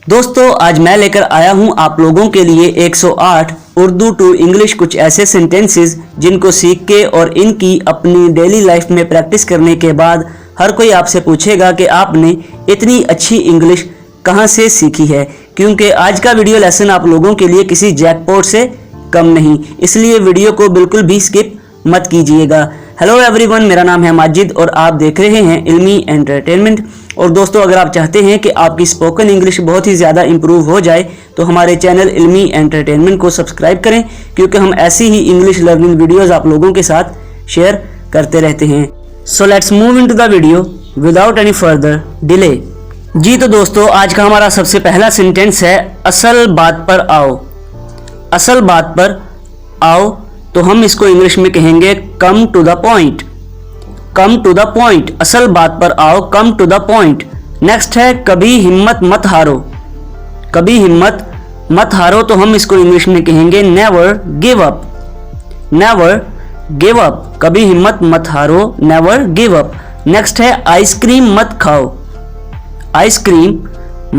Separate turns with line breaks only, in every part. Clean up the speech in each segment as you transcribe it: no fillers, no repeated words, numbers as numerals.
दोस्तों आज मैं लेकर आया हूं आप लोगों के लिए 108 उर्दू टू इंग्लिश कुछ ऐसे सेंटेंसेस जिनको सीख के और इनकी अपनी डेली लाइफ में प्रैक्टिस करने के बाद हर कोई आपसे पूछेगा कि आपने इतनी अच्छी इंग्लिश कहां से सीखी है, क्योंकि आज का वीडियो लेसन आप लोगों के लिए किसी जैकपॉट से कम नहीं, इसलिए वीडियो को बिल्कुल भी स्किप मत कीजिएगा। हेलो एवरीवन, मेरा नाम है माजिद और आप देख रहे हैं इल्मी एंटरटेनमेंट। और दोस्तों अगर आप चाहते हैं कि आपकी स्पोकन इंग्लिश बहुत ही ज़्यादा इंप्रूव हो जाए तो हमारे चैनल इल्मी एंटरटेनमेंट को सब्सक्राइब करें, क्योंकि हम ऐसी ही इंग्लिश लर्निंग वीडियोस आप लोगों के साथ शेयर करते रहते हैं। So let's move into the video without any further delay. जी तो दोस्तों आज का हमारा सबसे पहला सेंटेंस है असल बात पर आओ। असल बात पर आओ तो हम इसको इंग्लिश में कहेंगे come to the point. Come to the point, असल बात पर आओ, come to the point. Next है कभी हिम्मत मत हारो। कभी हिम्मत मत हारो तो हम इसको इंग्लिश में कहेंगे never give up. Never give up, कभी हिम्मत मत हारो, नेवर गिव अप। नेक्स्ट है आइसक्रीम मत खाओ। आइसक्रीम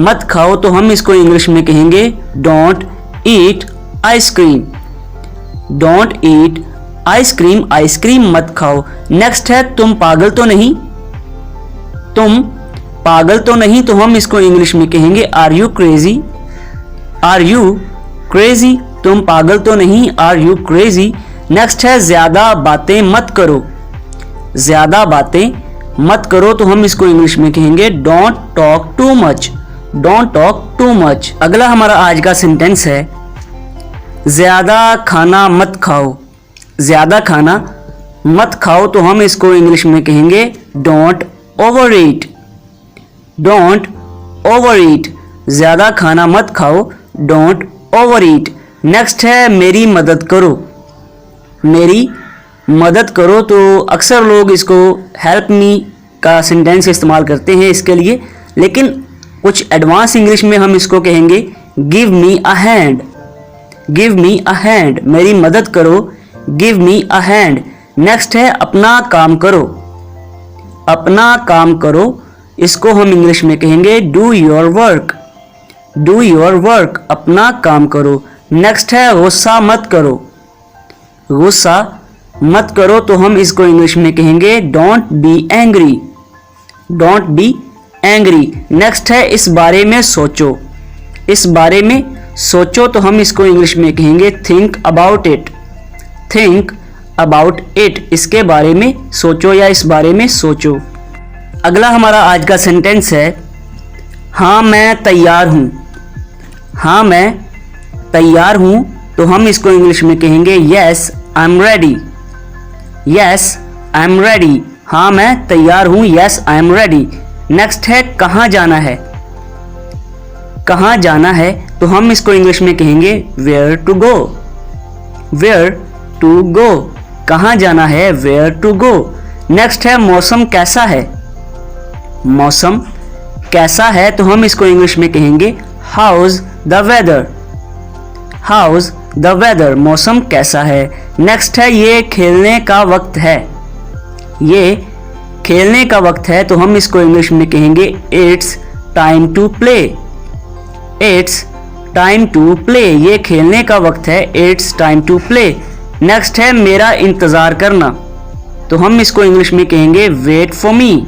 मत खाओ तो हम इसको इंग्लिश में कहेंगे don't eat ice cream. Don't eat ice cream, ice cream मत खाओ। नेक्स्ट है तुम पागल तो नहीं। तुम पागल तो नहीं तो हम इसको इंग्लिश में कहेंगे are you crazy. Are you crazy, तुम पागल तो नहीं, आर यू क्रेजी। नेक्स्ट है ज्यादा बातें मत करो। ज्यादा बातें मत करो तो हम इसको इंग्लिश में कहेंगे don't talk too much. Don't talk too much. अगला हमारा आज का सेंटेंस है ज्यादा खाना मत खाओ। ज्यादा खाना मत खाओ तो हम इसको इंग्लिश में कहेंगे don't over eat. Don't over ईट, ज्यादा खाना मत खाओ, डोंट ओवर ईट। नेक्स्ट है मेरी मदद करो। मेरी मदद करो तो अक्सर लोग इसको हेल्प मी का सेंटेंस इस्तेमाल करते हैं इसके लिए, लेकिन कुछ एडवांस इंग्लिश में हम इसको कहेंगे give me a hand. Give me a hand, मेरी मदद करो, give me a hand. Next है अपना काम करो। अपना काम करो, इसको हम इंग्लिश में कहेंगे do your work. Do your work, अपना काम करो। नेक्स्ट है गुस्सा मत करो। गुस्सा मत करो तो हम इसको इंग्लिश में कहेंगे don't be angry. Don't be angry. Next है इस बारे में सोचो। इस बारे में सोचो तो हम इसको इंग्लिश में कहेंगे think about it. Think about it, इसके बारे में सोचो या इस बारे में सोचो। अगला हमारा आज का सेंटेंस है हाँ मैं तैयार हूँ। हाँ मैं तैयार हूँ तो हम इसको इंग्लिश में कहेंगे yes I am ready. Yes I am ready, हाँ मैं तैयार हूँ, yes I am ready. Next है कहाँ जाना है। कहाँ जाना है तो हम इसको इंग्लिश में कहेंगे where to go. Where to go, कहाँ जाना है, वेयर टू गो। नेक्स्ट है मौसम कैसा है। मौसम कैसा है तो हम इसको इंग्लिश में कहेंगे how's the weather. How's the weather, मौसम कैसा है। नेक्स्ट है ये खेलने का वक्त है। ये खेलने का वक्त है तो हम इसको इंग्लिश में कहेंगे it's time to play. It's time to play, ये खेलने का वक्त है, it's time to play. Next है मेरा इंतजार करना तो हम इसको इंग्लिश में कहेंगे wait for me.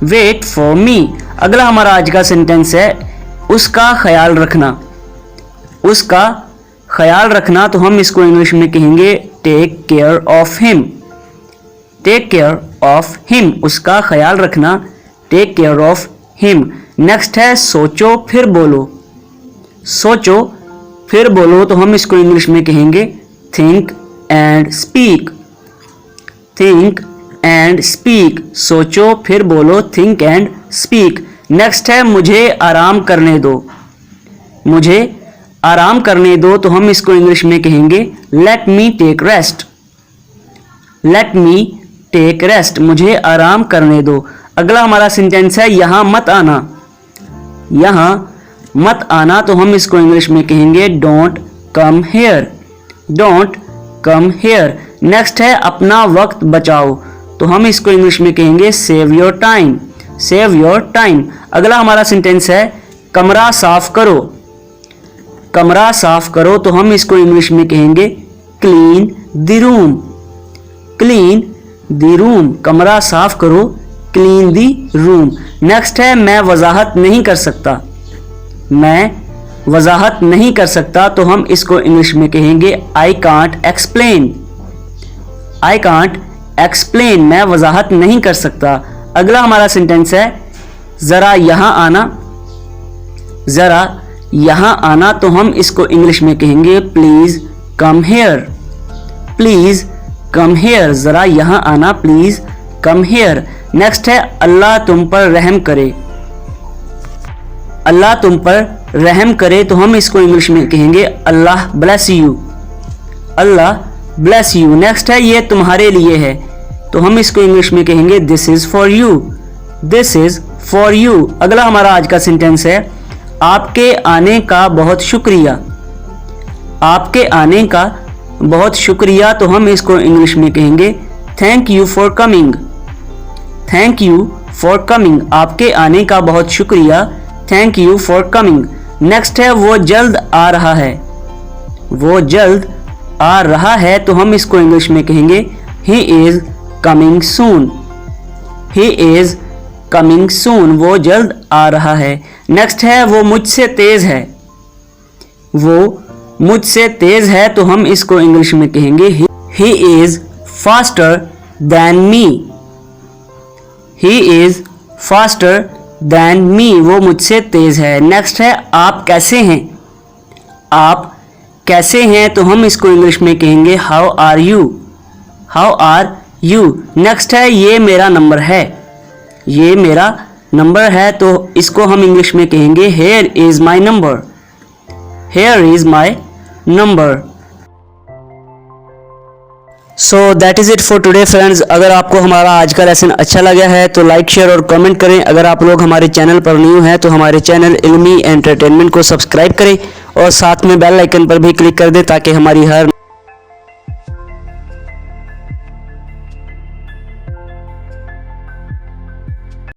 Wait for me. अगला हमारा आज का सेंटेंस है उसका ख्याल रखना। उसका ख्याल रखना तो हम इसको इंग्लिश में कहेंगे take care of him. Take care of him, उसका ख्याल रखना, take care of him. Next है सोचो फिर बोलो। सोचो फिर बोलो तो हम इसको इंग्लिश में कहेंगे think and speak. Think and speak, सोचो फिर बोलो, थिंक एंड स्पीक। नेक्स्ट है मुझे आराम करने दो। मुझे आराम करने दो तो हम इसको इंग्लिश में कहेंगे let me take rest. Let me take rest, मुझे आराम करने दो। अगला हमारा सेंटेंस है यहां मत आना। यहां मत आना तो हम इसको इंग्लिश में कहेंगे don't come here. Don't come here. Next है अपना वक्त बचाओ तो हम इसको इंग्लिश में कहेंगे save your time. Save your time. अगला हमारा सेंटेंस है कमरा साफ करो। कमरा साफ करो तो हम इसको इंग्लिश में कहेंगे clean the room. Clean the room, कमरा साफ करो, क्लीन द रूम। नेक्स्ट है मैं वजाहत नहीं कर सकता। मैं वजाहत नहीं कर सकता तो हम इसको इंग्लिश में कहेंगे I can't explain. I can't explain, मैं वजाहत नहीं कर सकता। अगला हमारा सेंटेंस है जरा यहां आना। जरा यहां आना तो हम इसको इंग्लिश में कहेंगे please come here. Please come here, जरा यहां आना, प्लीज कम हेयर। नेक्स्ट है अल्लाह तुम पर रहम करे। अल्लाह तुम पर रहम करे तो हम इसको इंग्लिश में कहेंगे Allah bless you. Allah bless you. Next है ये तुम्हारे लिए है तो हम इसको इंग्लिश में कहेंगे this is for you. This is for you. अगला हमारा आज का सेंटेंस है आपके आने का बहुत शुक्रिया। आपके आने का बहुत शुक्रिया तो हम इसको इंग्लिश में कहेंगे thank you for coming. Thank you for coming, आपके आने का बहुत शुक्रिया, thank you for coming. Next है वो जल्द आ रहा है। वो जल्द आ रहा है तो हम इसको इंग्लिश में कहेंगे he is coming soon. He is coming soon, वो जल्द आ रहा है। नेक्स्ट है वो मुझसे तेज है। वो मुझसे तेज है तो हम इसको इंग्लिश में कहेंगे he is faster than me. He is faster than me, वो मुझसे तेज है। नेक्स्ट है आप कैसे हैं। आप कैसे हैं तो हम इसको इंग्लिश में कहेंगे how are you. How are you. Next है ये मेरा नंबर है। ये मेरा नंबर है तो इसको हम इंग्लिश में कहेंगे here is my number. Here is my number. So that is it for today friends. अगर आपको हमारा आज का लेसन अच्छा लगा है तो लाइक शेयर और कमेंट करें। अगर आप लोग हमारे चैनल पर न्यू हैं तो हमारे चैनल इल्मी एंटरटेनमेंट को सब्सक्राइब करें और साथ में बेल आइकन पर भी क्लिक कर दें ताकि हमारी हर